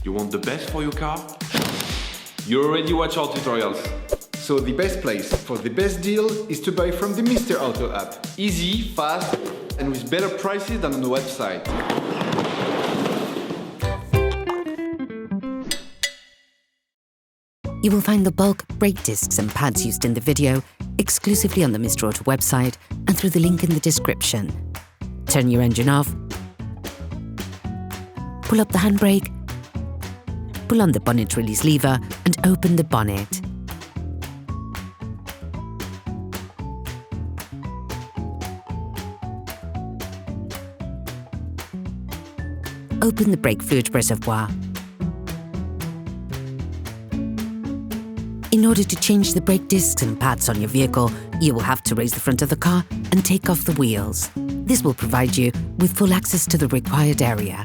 You want the best for your car? You already watch our tutorials. So the best place for the best deal is to buy from the Mr. Auto app. Easy, fast, and with better prices than on the website. You will find the bulk, brake discs and pads used in the video exclusively on the Mr. Auto website and through the link in the description. Turn your engine off, pull up the handbrake, pull on the bonnet release lever and open the bonnet. Open the brake fluid reservoir. In order to change the brake discs and pads on your vehicle, you will have to raise the front of the car and take off the wheels. This will provide you with full access to the required area.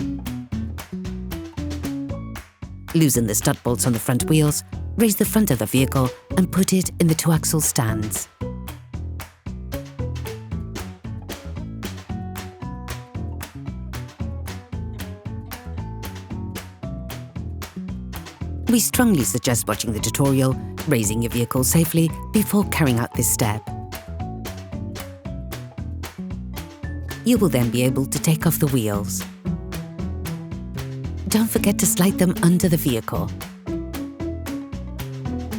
Loosen the stud bolts on the front wheels, raise the front of the vehicle and put it in the two-axle stands. We strongly suggest watching the tutorial, raising your vehicle safely before carrying out this step. You will then be able to take off the wheels. Don't forget to slide them under the vehicle.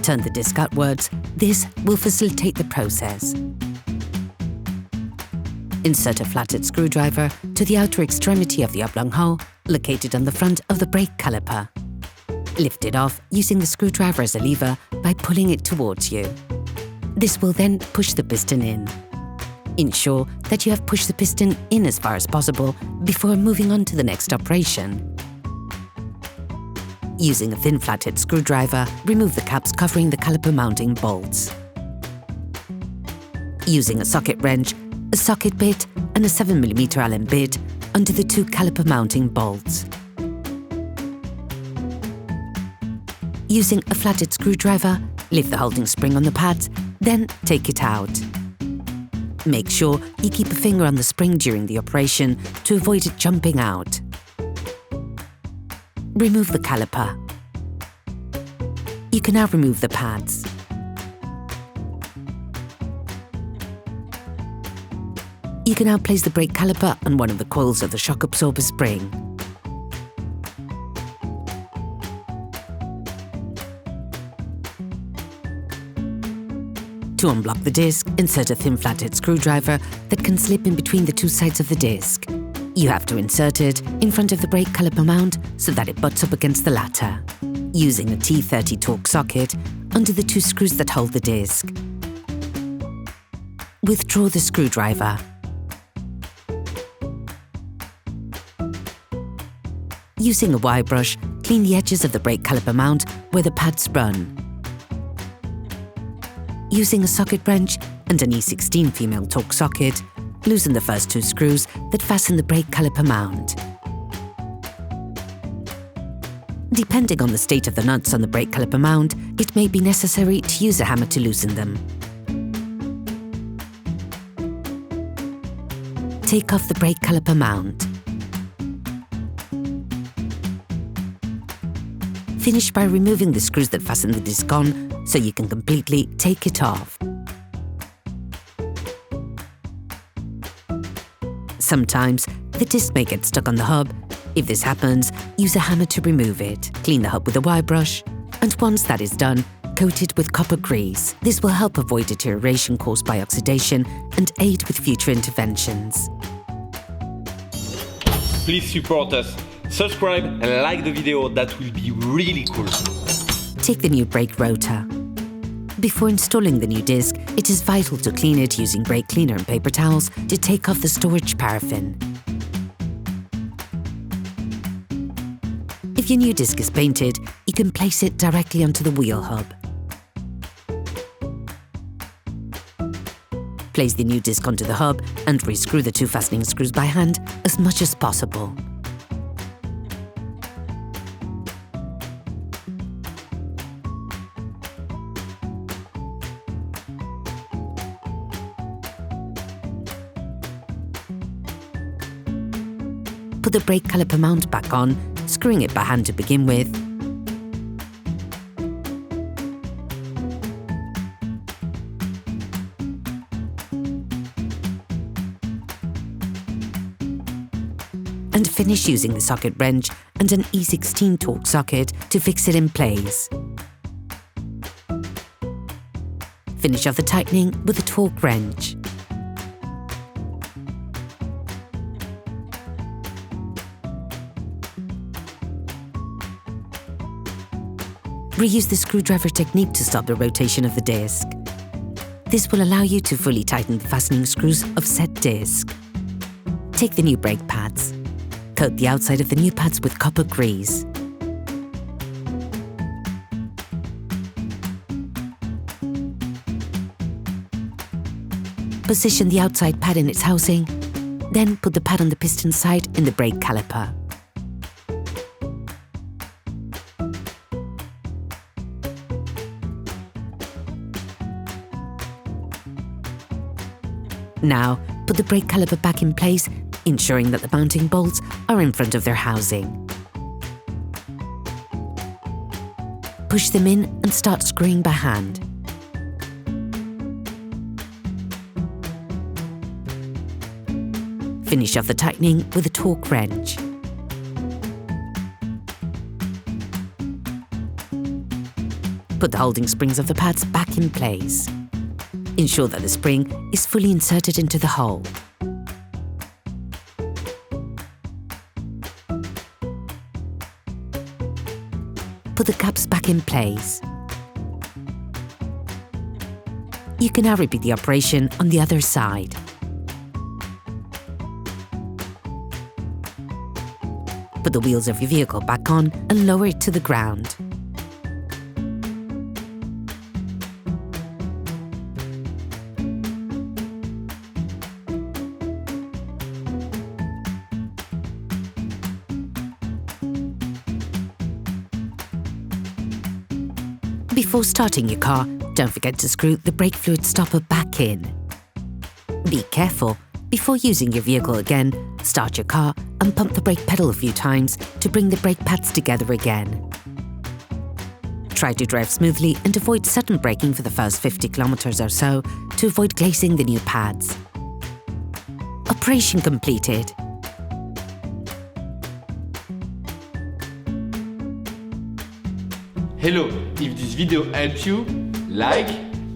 Turn the disc outwards. This will facilitate the process. Insert a flathead screwdriver to the outer extremity of the oblong hole located on the front of the brake caliper. Lift it off using the screwdriver as a lever by pulling it towards you. This will then push the piston in. Ensure that you have pushed the piston in as far as possible before moving on to the next operation. Using a thin flathead screwdriver, remove the caps covering the caliper mounting bolts. Using a socket wrench, a socket bit and a 7mm Allen bit under the two caliper mounting bolts. Using a flathead screwdriver, lift the holding spring on the pads, then take it out. Make sure you keep a finger on the spring during the operation to avoid it jumping out. Remove the caliper. You can now remove the pads. You can now place the brake caliper on one of the coils of the shock absorber spring. To unblock the disc, insert a thin flathead screwdriver that can slip in between the two sides of the disc. You have to insert it in front of the brake caliper mount so that it butts up against the latter. Using a T30 Torx socket under the two screws that hold the disc. Withdraw the screwdriver. Using a wire brush, clean the edges of the brake caliper mount where the pads run. Using a socket wrench and an E16 female Torx socket, loosen the first two screws that fasten the brake caliper mount. Depending on the state of the nuts on the brake caliper mount, it may be necessary to use a hammer to loosen them. Take off the brake caliper mount. Finish by removing the screws that fasten the disc on so you can completely take it off. Sometimes, the disc may get stuck on the hub. If this happens, use a hammer to remove it. Clean the hub with a wire brush, and once that is done, coat it with copper grease. This will help avoid deterioration caused by oxidation and aid with future interventions. Please support us. Subscribe and like the video, that will be really cool. Take the new brake rotor. Before installing the new disc, it is vital to clean it using brake cleaner and paper towels to take off the storage paraffin. If your new disc is painted, you can place it directly onto the wheel hub. Place the new disc onto the hub and rescrew the two fastening screws by hand as much as possible. Put the brake caliper mount back on, screwing it by hand to begin with. And finish using the socket wrench and an E16 Torx socket to fix it in place. Finish off the tightening with a Torx wrench. Reuse the screwdriver technique to stop the rotation of the disc. This will allow you to fully tighten the fastening screws of said disc. Take the new brake pads. Coat the outside of the new pads with copper grease. Position the outside pad in its housing, then put the pad on the piston side in the brake caliper. Now, put the brake caliper back in place, ensuring that the mounting bolts are in front of their housing. Push them in and start screwing by hand. Finish off the tightening with a Torx wrench. Put the holding springs of the pads back in place. Ensure that the spring is fully inserted into the hole. Put the caps back in place. You can now repeat the operation on the other side. Put the wheels of your vehicle back on and lower it to the ground. Before starting your car, don't forget to screw the brake fluid stopper back in. Be careful. Before using your vehicle again, start your car and pump the brake pedal a few times to bring the brake pads together again. Try to drive smoothly and avoid sudden braking for the first 50 kilometers or so to avoid glazing the new pads. Operation completed. Hello, if this video helped you, like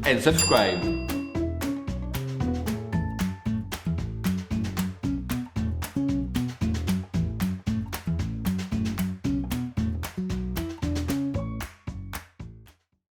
and subscribe.